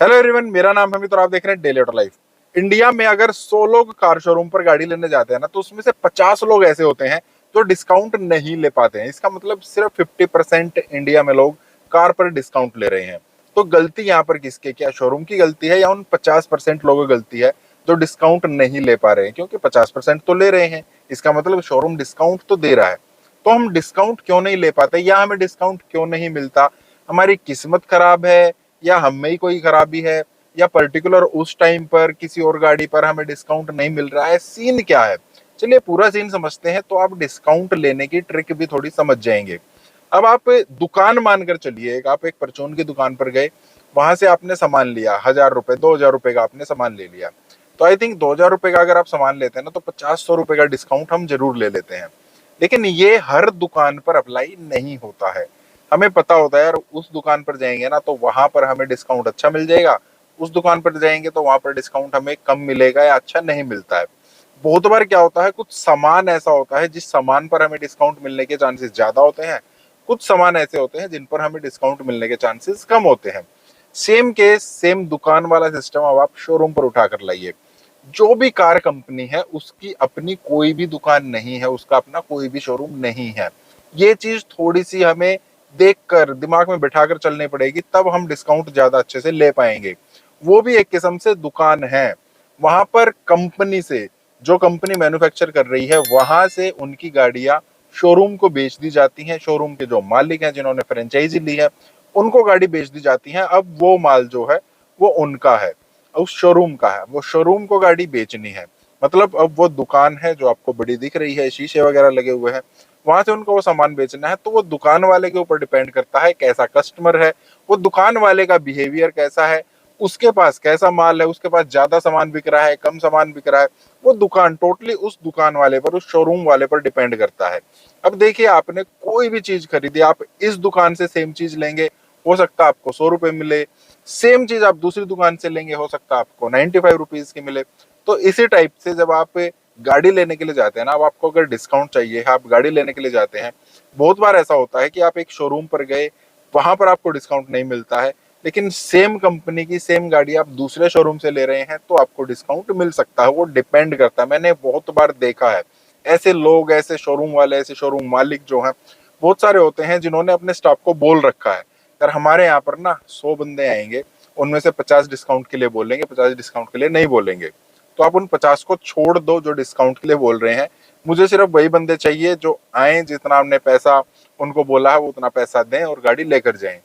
Hello everyone, मेरा नाम हमीद और आप देख रहे हैं डेली ऑटो लाइफ। इंडिया में अगर 100 लोग कार शोरूम पर गाड़ी लेने जाते हैं ना, तो उसमें से 50 लोग ऐसे होते हैं जो डिस्काउंट नहीं ले पाते हैं। इसका मतलब सिर्फ 50% इंडिया में लोग कार पर डिस्काउंट ले रहे हैं। तो गलती यहाँ पर किसकी, क्या शोरूम की गलती है या उन 50% लोगों की गलती है जो डिस्काउंट नहीं ले पा रहे हैं? क्योंकि 50% तो ले रहे हैं, इसका मतलब शोरूम डिस्काउंट तो दे रहा है। तो हम डिस्काउंट क्यों नहीं ले पाते या हमें डिस्काउंट क्यों नहीं मिलता? हमारी किस्मत खराब है या हम में ही कोई खराबी है या पर्टिकुलर उस टाइम पर किसी और गाड़ी पर हमें डिस्काउंट नहीं मिल रहा है? सीन क्या है? चलिए पूरा सीन समझते हैं, तो आप डिस्काउंट लेने की ट्रिक भी थोड़ी समझ जाएंगे। अब आप दुकान मानकर चलिए, आप एक परचून की दुकान पर गए, वहां से आपने सामान लिया, 1,000 रुपए 2,000 रुपए का आपने सामान ले लिया। तो आई थिंक 2,000 रुपए का अगर आप सामान लेते हैं ना, तो 50-100 रुपए का डिस्काउंट हम जरूर ले लेते हैं। लेकिन ये हर दुकान पर अप्लाई नहीं होता है। हमें पता होता है यार, उस दुकान पर जाएंगे ना तो वहां पर हमें डिस्काउंट अच्छा मिल जाएगा, उस दुकान पर जाएंगे तो वहां पर डिस्काउंट हमें कम मिलेगा या अच्छा नहीं मिलता है। बहुत बार क्या होता है, कुछ सामान ऐसा होता है जिस सामान पर हमें डिस्काउंट मिलने के चांसेस ज्यादा होते हैं, कुछ सामान ऐसे होते हैं जिन पर हमें डिस्काउंट मिलने के चांसेस कम होते हैं। सेम केस, सेम दुकान वाला सिस्टम अब आप शोरूम पर उठा कर लाइए। जो भी कार कंपनी है उसकी अपनी कोई भी दुकान नहीं है, उसका अपना कोई भी शोरूम नहीं है। ये चीज थोड़ी सी हमें देखकर दिमाग में बिठाकर चलनी पड़ेगी, तब हम डिस्काउंट ज्यादा अच्छे से ले पाएंगे। वो भी एक किस्म से दुकान है। वहां पर कंपनी से, जो कंपनी मैन्युफैक्चर कर रही है, वहां से उनकी गाड़ियां शोरूम को बेच दी जाती हैं। शोरूम के जो मालिक हैं, जिन्होंने फ्रेंचाइजी ली है, उनको गाड़ी बेच दी जाती है। अब वो माल जो है वो उनका है, उस शोरूम का है। वो शोरूम को गाड़ी बेचनी है। मतलब अब वो दुकान है जो आपको बड़ी दिख रही है, शीशे वगैरह लगे हुए हैं, वहां से उनको वो सामान बेचना है। तो वो दुकान वाले के ऊपर डिपेंड करता है कैसा कस्टमर है, वो दुकान वाले का बिहेवियर कैसा है, उसके पास कैसा माल है, उसके पास ज्यादा सामान बिक रहा है, कम सामान बिक रहा है। वो दुकान टोटली उस दुकान वाले पर, उस शोरूम वाले पर डिपेंड करता है। अब देखिए, आपने कोई भी चीज खरीदी, आप इस दुकान से सेम चीज लेंगे, हो सकता है आपको 100 रुपए मिले। सेम चीज आप दूसरी दुकान से लेंगे, हो सकता है आपको 95 रुपीज की मिले। तो इसी टाइप से जब आप गाड़ी लेने के लिए जाते हैं ना, अब आपको अगर डिस्काउंट चाहिए, आप गाड़ी लेने के लिए जाते हैं, बहुत बार ऐसा होता है कि आप एक शोरूम पर गए, वहां पर आपको डिस्काउंट नहीं मिलता है, लेकिन सेम कंपनी की सेम गाड़ी आप दूसरे शोरूम से ले रहे हैं तो आपको डिस्काउंट मिल सकता है। वो डिपेंड करता है, मैंने बहुत बार देखा है। ऐसे लोग, ऐसे शोरूम वाले, ऐसे शोरूम मालिक जो हैं, बहुत सारे होते हैं जिन्होंने अपने स्टाफ को बोल रखा है, यार हमारे यहाँ पर ना 100 बंदे आएंगे, उनमें से 50 डिस्काउंट के लिए बोलेंगे, 50 डिस्काउंट के लिए नहीं बोलेंगे। तो आप उन 50 को छोड़ दो जो डिस्काउंट के लिए बोल रहे हैं। मुझे सिर्फ वही बंदे चाहिए जो आए, जितना हमने पैसा उनको बोला है वो उतना पैसा दें और गाड़ी लेकर जाएं।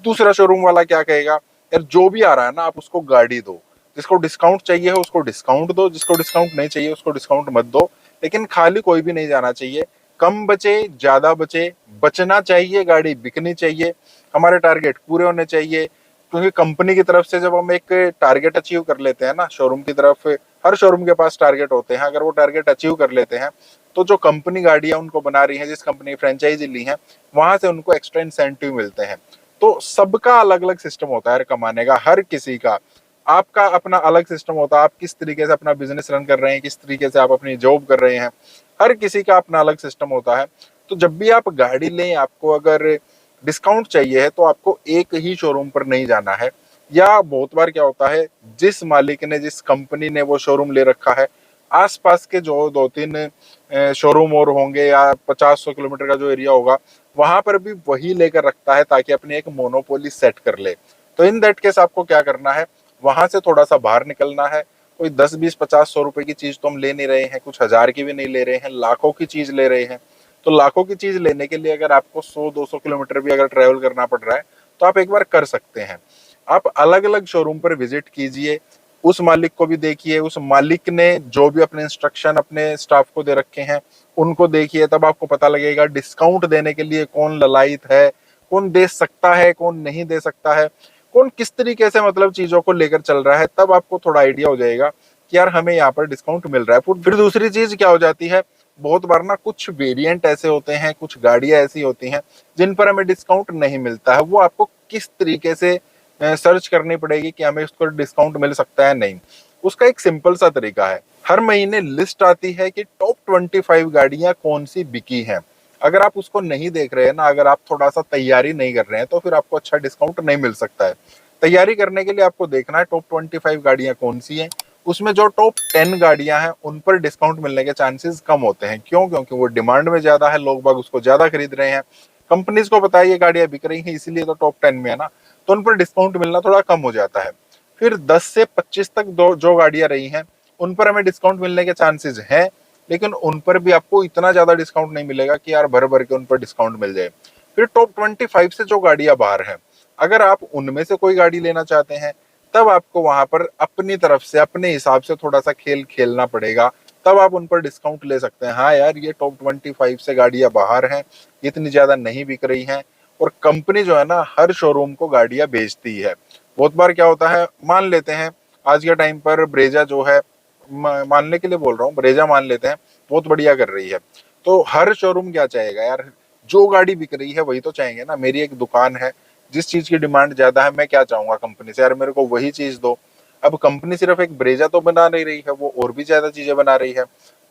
दूसरा शोरूम वाला क्या कहेगा, यार जो भी आ रहा है ना आप उसको गाड़ी दो, जिसको डिस्काउंट चाहिए है उसको डिस्काउंट दो, जिसको डिस्काउंट नहीं चाहिए उसको डिस्काउंट मत दो। लेकिन खाली कोई भी नहीं जाना चाहिए। कम बचे, ज्यादा बचे, बचना चाहिए, गाड़ी बिकनी चाहिए, हमारे टारगेट पूरे होने चाहिए। क्योंकि कंपनी की तरफ से जब हम एक टारगेट अचीव कर लेते हैं ना, शोरूम की तरफ, हर शोरूम के पास टारगेट होते हैं, अगर वो टारगेट अचीव कर लेते हैं तो जो कंपनी गाड़ियां उनको बना रही है, जिस कंपनी फ्रेंचाइजी ली है, वहां से उनको एक्स्ट्रा इंसेंटिव मिलते हैं। तो सबका अलग अलग सिस्टम होता है कमाने का, हर किसी का। आपका अपना अलग सिस्टम होता है, आप किस तरीके से अपना बिजनेस रन कर रहे हैं, किस तरीके से आप अपनी जॉब कर रहे हैं, हर किसी का अपना अलग सिस्टम होता है। तो जब भी आप गाड़ी लें, आपको अगर डिस्काउंट चाहिए है तो आपको एक ही शोरूम पर नहीं जाना है। या बहुत बार क्या होता है, जिस मालिक ने, जिस कंपनी ने वो शोरूम ले रखा है, आसपास के जो 2-3 शोरूम और होंगे या 50-100 किलोमीटर का जो एरिया होगा, वहां पर भी वही लेकर रखता है ताकि अपनी एक मोनोपोली सेट कर ले। तो इन दैट केस आपको क्या करना है, वहां से थोड़ा सा बाहर निकलना है। कोई 10-20-50-100 रुपए की चीज तो हम ले नहीं रहे हैं, कुछ हजार की भी नहीं ले रहे हैं, लाखों की चीज ले रहे हैं। तो लाखों की चीज लेने के लिए अगर आपको 100-200 किलोमीटर भी अगर ट्रेवल करना पड़ रहा है, तो आप एक बार कर सकते हैं। आप अलग अलग शोरूम पर विजिट कीजिए, उस मालिक को भी देखिए, उस मालिक ने जो भी अपने इंस्ट्रक्शन अपने स्टाफ को दे रखे हैं उनको देखिए, तब आपको पता लगेगा डिस्काउंट देने के लिए कौन ललायत है, कौन दे सकता है, कौन नहीं दे सकता है, कौन किस तरीके से मतलब चीजों को लेकर चल रहा है। तब आपको थोड़ा आइडिया हो जाएगा कि यार हमें यहाँ पर डिस्काउंट मिल रहा है। फिर दूसरी चीज क्या हो जाती है, बहुत बार ना कुछ वेरिएंट ऐसे होते हैं, कुछ गाड़ियां ऐसी होती हैं जिन पर हमें डिस्काउंट नहीं मिलता है। वो आपको किस तरीके से सर्च करनी पड़ेगी कि हमें उसको डिस्काउंट मिल सकता है, नहीं। उसका एक सिंपल सा तरीका है, हर महीने लिस्ट आती है कि टॉप 25 गाड़ियां कौन सी बिकी हैं। अगर आप उसको नहीं देख रहे हैं ना, अगर आप थोड़ा सा तैयारी नहीं कर रहे हैं, तो फिर आपको अच्छा डिस्काउंट नहीं मिल सकता है। तैयारी करने के लिए आपको देखना है टॉप 25 गाड़ियां कौन सी हैं, उसमें जो टॉप 10 गाड़ियां हैं उन पर डिस्काउंट मिलने के चांसेस कम होते हैं। क्यों? क्योंकि वो डिमांड में ज्यादा है, लोग बाग उसको ज्यादा खरीद रहे हैं, कंपनीज को पता है ये गाड़ियां बिक रही हैं, इसीलिए तो टॉप 10 में है ना, तो उन पर डिस्काउंट मिलना थोड़ा कम हो जाता है। फिर 10 से 25 तक जो गाड़ियां रही हैं उन पर हमें डिस्काउंट मिलने के चांसेस हैं, लेकिन उन पर भी आपको इतना ज्यादा डिस्काउंट नहीं मिलेगा कि यार भर भर के उन पर डिस्काउंट मिल जाए। फिर टॉप 25 से जो गाड़ियां बाहर हैं, अगर आप उनमें से कोई गाड़ी लेना चाहते हैं, तब आपको वहां पर अपनी तरफ से अपने हिसाब से थोड़ा सा खेल खेलना पड़ेगा, तब आप उन पर डिस्काउंट ले सकते हैं। हाँ यार, ये टॉप 25 से गाड़ियां बाहर हैं, इतनी ज्यादा नहीं बिक रही हैं, और कंपनी जो है ना हर शोरूम को गाड़ियां बेचती है। बहुत बार क्या होता है, मान लेते हैं आज के टाइम पर ब्रेजा जो है, मानने के लिए बोल रहा हूँ, ब्रेजा मान लेते हैं बहुत बढ़िया कर रही है, तो हर शोरूम क्या चाहेगा यार, जो गाड़ी बिक रही है वही तो चाहेंगे ना। मेरी एक दुकान है, जिस चीज की डिमांड ज्यादा है, मैं क्या चाहूंगा कंपनी से, यार मेरे को वही चीज दो। अब कंपनी सिर्फ एक ब्रेजा तो बना नहीं रही है, वो और भी ज्यादा चीजें बना रही है,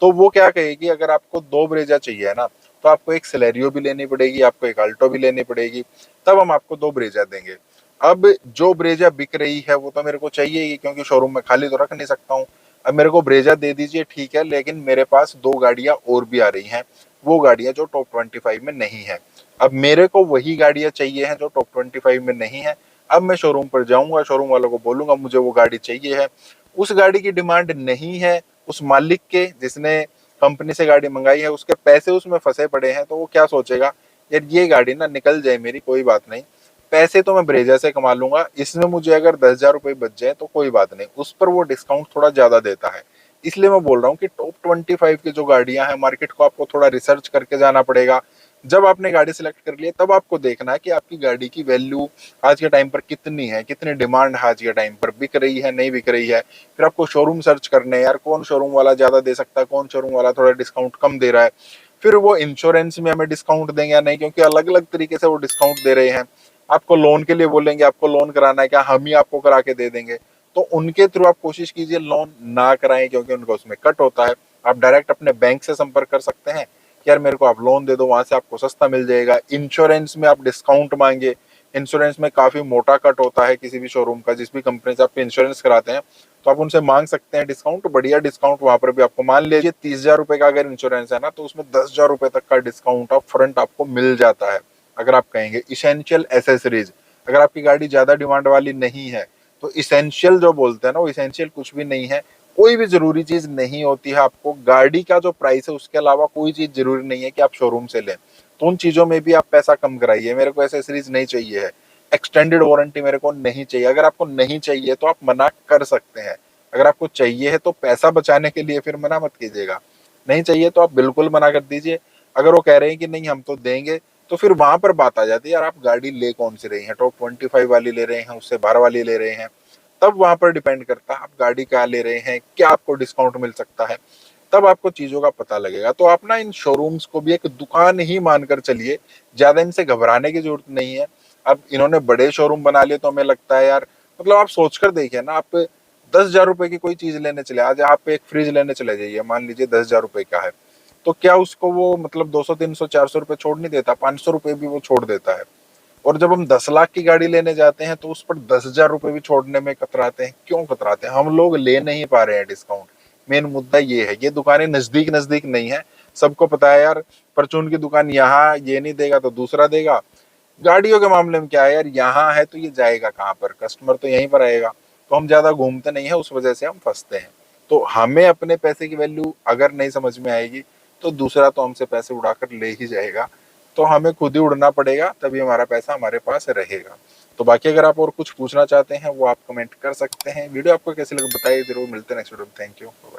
तो वो क्या कहेगी, अगर आपको 2 ब्रेजा चाहिए है ना, तो आपको एक सिलेरियो भी लेनी पड़ेगी, आपको एक अल्टो भी लेनी पड़ेगी, तब हम आपको 2 ब्रेजा देंगे। अब जो ब्रेजा बिक रही है वो तो मेरे को चाहिए ही, क्योंकि शोरूम में खाली तो रख नहीं सकता हूँ। अब मेरे को ब्रेजा दे दीजिए ठीक है, लेकिन मेरे पास 2 गाड़ियां और भी आ रही हैं, वो गाड़ियां जो टॉप 25 में नहीं है। अब मेरे को वही गाड़ियां चाहिए हैं जो टॉप 25 में नहीं है। अब मैं शोरूम पर जाऊंगा, शोरूम वालों को बोलूंगा मुझे वो गाड़ी चाहिए है, उस गाड़ी की डिमांड नहीं है, उस मालिक के जिसने कंपनी से गाड़ी मंगाई है उसके पैसे उसमें फंसे पड़े हैं, तो वो क्या सोचेगा, यार ये गाड़ी ना निकल जाए मेरी, कोई बात नहीं, पैसे तो मैं ब्रेजा से कमा लूंगा, इसमें मुझे अगर 10,000 रुपए बच जाए तो कोई बात नहीं, उस पर वो डिस्काउंट थोड़ा ज्यादा देता है। इसलिए मैं बोल रहा हूँ कि टॉप 25 की जो गाड़ियां हैं मार्केट को आपको थोड़ा रिसर्च करके जाना पड़ेगा। जब आपने गाड़ी सिलेक्ट कर ली तब आपको देखना है कि आपकी गाड़ी की वैल्यू आज के टाइम पर कितनी है, कितनी डिमांड है आज के टाइम पर, बिक रही है नहीं बिक रही है। फिर आपको शोरूम सर्च करने हैं, यार कौन शोरूम वाला ज्यादा दे सकता है, कौन शोरूम वाला थोड़ा डिस्काउंट कम दे रहा है। फिर वो इंश्योरेंस में हमें डिस्काउंट देंगे या नहीं, क्योंकि अलग अलग तरीके से वो डिस्काउंट दे रहे हैं। आपको लोन के लिए बोलेंगे, आपको लोन कराना है क्या, हम ही आपको करा के दे देंगे, तो उनके थ्रू आप कोशिश कीजिए लोन ना कराएं, क्योंकि उनका उसमें कट होता है। आप डायरेक्ट अपने बैंक से संपर्क कर सकते हैं, यार मेरे को आप लोन दे दो, वहां से आपको सस्ता मिल जाएगा। इंश्योरेंस में आप डिस्काउंट मांगे, इंश्योरेंस में काफी मोटा कट होता है किसी भी शोरूम का, जिस भी कंपनी से आप इंश्योरेंस कराते हैं, तो आप उनसे मांग सकते हैं डिस्काउंट, बढ़िया डिस्काउंट वहां पर भी आपको, मान लीजिए 30,000 रुपए का अगर इंश्योरेंस है ना, तो उसमें 10,000 रुपए तक का डिस्काउंट अप फ्रंट आपको मिल जाता है। अगर आप कहेंगे इसेंशियल एसेसरीज, अगर आपकी गाड़ी ज्यादा डिमांड वाली नहीं है, तो इसेंशियल जो बोलते हैं ना, वो इसेंशियल कुछ भी नहीं है, कोई भी जरूरी चीज नहीं होती है। आपको गाड़ी का जो प्राइस है उसके अलावा कोई चीज जरूरी नहीं है कि आप शोरूम से लें, तो उन चीजों में भी आप पैसा कम कराइए। मेरे को एसेसरीज नहीं चाहिए है, एक्सटेंडेड वारंटी मेरे को नहीं चाहिए, अगर आपको नहीं चाहिए तो आप मना कर सकते हैं। अगर आपको चाहिए है तो पैसा बचाने के लिए फिर मना मत कीजिएगा, नहीं चाहिए तो आप बिल्कुल मना कर दीजिए। अगर वो कह रहे हैं कि नहीं हम तो देंगे, तो फिर वहां पर बात आ जाती है, यार आप गाड़ी ले कौन सी रही हैं, टॉप 25 वाली ले रहे हैं, उससे बाहर वाली ले रहे हैं, तब वहां पर डिपेंड करता है आप गाड़ी क्या ले रहे हैं, क्या आपको डिस्काउंट मिल सकता है, तब आपको चीजों का पता लगेगा। तो आप ना इन शोरूम्स को भी एक दुकान ही मानकर चलिए, ज्यादा इनसे घबराने की जरूरत नहीं है। अब इन्होंने बड़े शोरूम बना लिए तो हमें लगता है यार, मतलब आप सोचकर देखिए ना, आप 10,000 रुपए की कोई चीज लेने चले, आज आप एक फ्रिज लेने चले जाइए, मान लीजिए 10,000 रुपए का है, तो क्या उसको वो मतलब 200 300 400 रुपए छोड़ नहीं देता, 500 रुपए भी वो छोड़ देता है। और जब हम 10 लाख की गाड़ी लेने जाते हैं तो उस पर 10,000 रुपए भी छोड़ने में कतराते हैं। क्यों कतराते हैं? हम लोग ले नहीं पा रहे हैं डिस्काउंट। मेन मुद्दा ये है, ये दुकानें नजदीक नजदीक नहीं है, सबको पता है यार परचून की दुकान यहाँ ये नहीं देगा तो दूसरा देगा। गाड़ियों के मामले में क्या है यार, यहाँ है तो ये जाएगा कहाँ पर, कस्टमर तो यहीं पर आएगा, तो हम ज्यादा घूमते नहीं है, उस वजह से हम फंसते हैं। तो हमें अपने पैसे की वैल्यू अगर नहीं समझ में आएगी, तो दूसरा तो हमसे पैसे उड़ाकर ले ही जाएगा। तो हमें खुद ही उड़ना पड़ेगा, तभी हमारा पैसा हमारे पास रहेगा। तो बाकी अगर आप और कुछ पूछना चाहते हैं वो आप कमेंट कर सकते हैं। वीडियो आपको कैसे लगा बताइए जरूर। मिलते हैं नेक्स्ट वीडियो में। Thank you, bye.